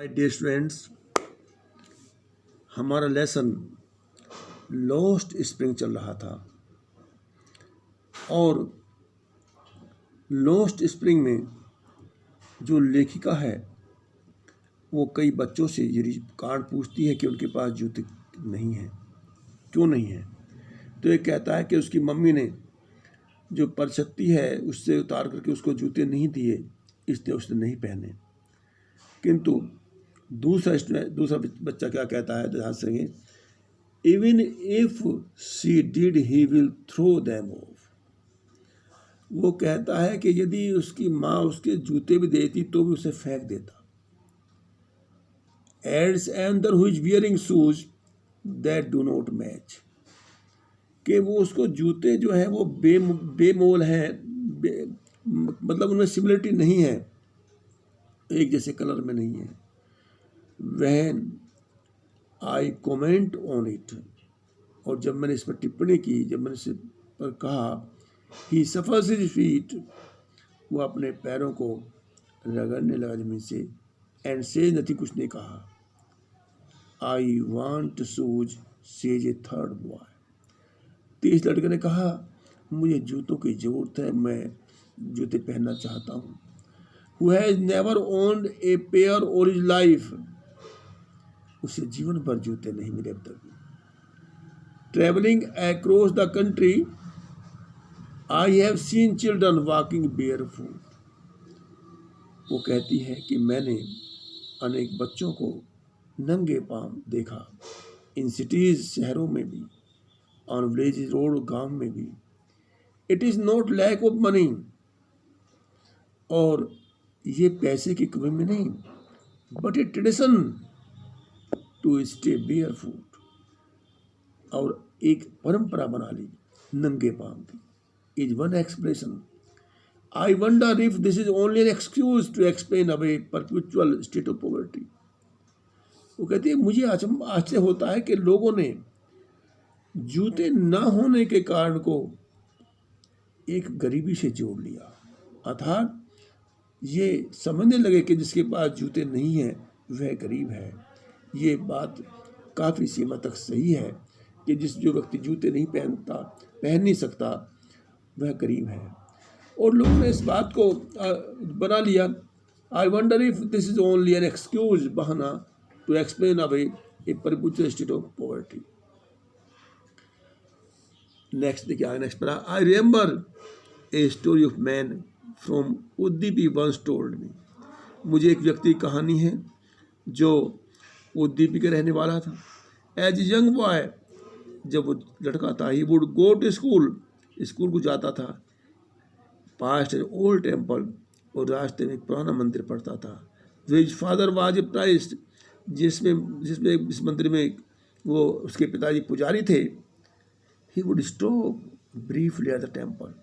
My dear students, हमारा lesson lost spring चल रहा था और लॉस्ट स्प्रिंग में जो लेखिका है वो कई बच्चों से ये कारण पूछती है कि उनके पास जूते नहीं हैं, क्यों नहीं हैं। तो ये कहता है कि उसकी मम्मी ने जो परछत्ती है उससे उतार करके उसको जूते नहीं दिए, इसलिए उसने नहीं पहने। किंतु दूसरा बच्चा क्या कहता है, ध्यान से, even if she did he will throw them off. वो कहता है कि यदि उसकी माँ उसके जूते भी देती तो भी उसे फेंक देता। एड्स एंदर who is wearing shoes that do not match, कि वो उसको जूते जो है वो बेमोल हैं, मतलब उनमें सिमिलरिटी नहीं है, एक जैसे कलर में नहीं है। When I comment on it, और जब मैंने इस पर टिप्पणी की, जब मैंने इस पर कहा he suffers his feet, वो अपने पैरों को रगड़ने लगा जमीन से, and says nothing, कुछ नहीं कहा। I want shoes, says a third boy, तीस लड़के ने कहा मुझे जूतों की जरूरत है, मैं जूते पहनना चाहता हूँ। Who has never owned a pair all his life, उसे जीवन भर जूते नहीं मिले अब तक। Travelling across the country I have seen children walking barefoot, वो कहती है कि मैंने अनेक बच्चों को नंगे पांव देखा, इन सिटीज, शहरों में भी, ऑन विलेज रोड, गांव में भी। It is not lack of money, और ये पैसे की कमी में नहीं, but a tradition to stay barefoot, और एक परंपरा बना ली नंगे पांव की। Is one expression. I wonder if this is only an excuse to explain away perpetual state of poverty. वो कहती है मुझे आश्चर्य होता है कि लोगों ने जूते न होने के कारण को एक गरीबी से जोड़ लिया, अर्थात ये समझने लगे कि जिसके पास जूते नहीं हैं वह गरीब है। ये बात काफ़ी सीमा तक सही है कि जो व्यक्ति जूते नहीं पहन नहीं सकता वह गरीब है, और लोगों ने इस बात को बना लिया। I wonder if this is only an excuse, बहाना, to explain away a perpetual state of poverty. Next देखिए, नेक्स्ट पढ़ा। I remember a story of man from Udupi once told me, मुझे एक व्यक्ति की कहानी है जो उद्दीपी के रहने वाला था। एज यंग बॉय, जब वो लड़का था, he would go to school, school को जाता था। पास्ट एन ओल्ड टेम्पल, और रास्ते में एक पुराना मंदिर पड़ता था। His father was a priest, जिसमें इस मंदिर में वो उसके पिताजी पुजारी थे। He would stop briefly at the temple,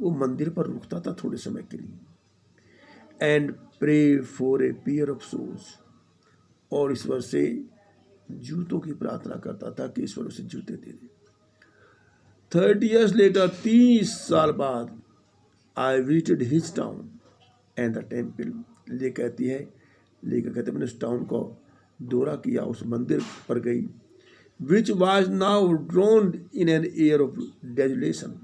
वो मंदिर पर रुकता था थोड़े समय के लिए, and pray for a pair of shoes, और ईश्वर से जूतों की प्रार्थना करता था कि ईश्वर उसे जूते दे दे। 30 years later, 30 साल बाद, I visited his town and the temple, लेकर कहते मैंने उस टाउन को दौरा किया, उस मंदिर पर गई। Which was now drowned in an air of desolation,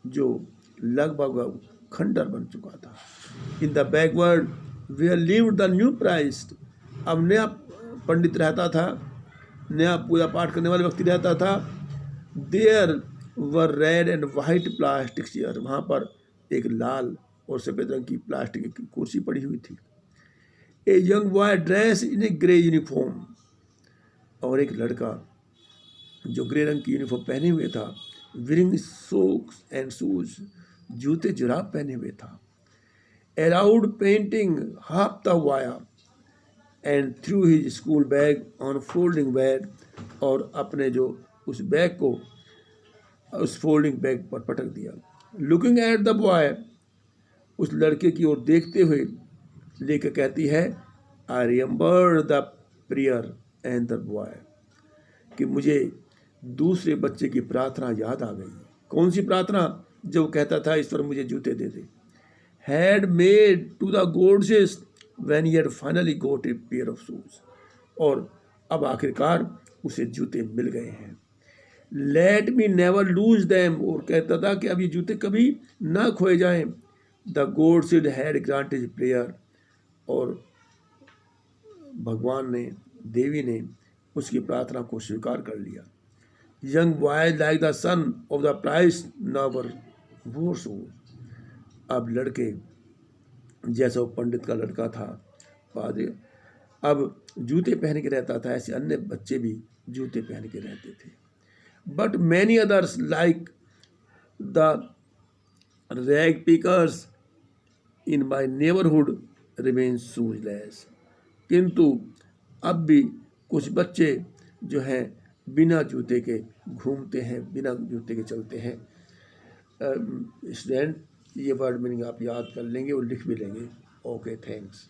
जो लगभग खंडर बन चुका था। In the backward where lived the new priest, अब नया पंडित रहता था, नया पूजा पाठ करने वाले व्यक्ति रहता था। There were red and white plastic chair, वहाँ पर एक लाल और सफ़ेद रंग की प्लास्टिक की कुर्सी पड़ी हुई थी। A young boy dress in A grey uniform, और एक लड़का जो ग्रे रंग की यूनिफॉर्म पहने हुए था। वियरिंग सॉक्स एंड शूज, जूते जुराब पहने हुए था। Around painting half the via and through his school bag on folding bag, और अपने जो उस बैग को उस फोल्डिंग बैग पर पटक दिया। लुकिंग एट द बॉय, उस लड़के की ओर देखते हुए लेकर कहती है, I remember the prayer and the boy, कि मुझे दूसरे बच्चे की प्रार्थना याद आ गई। कौन सी प्रार्थना? जब कहता था ईश्वर मुझे जूते दे दे। Had made to the gods when he had finally got a pair of shoes. और अब आखिरकार उसे जूते मिल गए हैं. Let me never lose them. और कहता था कि अब ये जूते कभी ना खोए जाएं. The God said had granted his prayer. और भगवान ने, देवी ने उसकी प्रार्थना को स्वीकार कर लिया. Young boy like the son of the priest never wore shoes. अब लड़के जैसा वो पंडित का लड़का था, पादरी, अब जूते पहन के रहता था, ऐसे अन्य बच्चे भी जूते पहन के रहते थे. But many others like the rag pickers in my neighborhood remain shoeless. किंतु अब भी कुछ बच्चे जो हैं बिना जूते के घूमते हैं, बिना जूते के चलते हैं. स्टूडेंट, ये वर्ड मीनिंग आप याद कर लेंगे और लिख भी लेंगे. Okay, thanks.